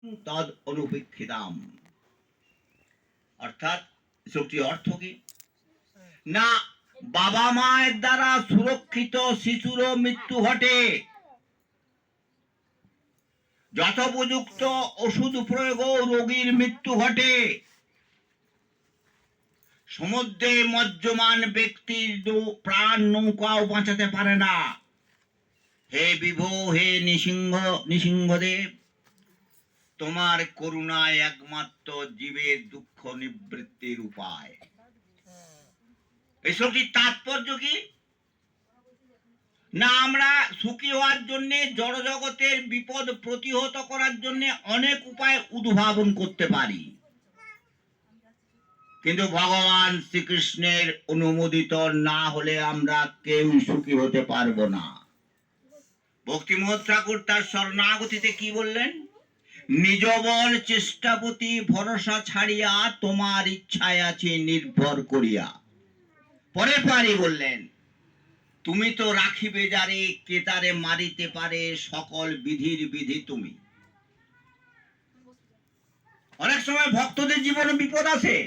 তদ অনুপেক্ষিতাম। অর্থাৎ শ্লোকটির অর্থ কি? না বাবা মায়ের দ্বারা সুরক্ষিত শিশুরও মৃত্যু ঘটে, যথোপযুক্ত ওষুধ প্রয়োগও রোগীর মৃত্যু ঘটে, সমুদ্রে মজ্জমান ব্যক্তির প্রাণ নৌকাও বাঁচাতে পারে না। হে বিভো, হে নৃসিংহদেব, তোমার করুণায় একমাত্র জীবের দুঃখ নিবৃত্তির উপায়। এই শ্লোকটির তাৎপর্য কি? না আমরা সুখী হওয়ার জন্য, জড় জগতের বিপদ প্রতিহত করার জন্য অনেক উপায় উদ্ভাবন করতে পারি, কিন্তু ভগবান শ্রীকৃষ্ণের অনুমোদিত না হলে আমরা কেউ সুখী হতে পারবো না। ভক্তিমোহন ঠাকুর তার শরণাগতিতে কি বললেন? নিজ বল চেষ্টাপতি ভরসা ছাড়িয়া তোমার ইচ্ছায় আছে নির্ভর করিয়া। পরের পারি বললেন, তুমি তো রাখিবে যারে কেতারে মারিতে পারে, সকল বিধির বিধি তুমি। অনেক সময় ভক্তদের জীবনে বিপদ আসে,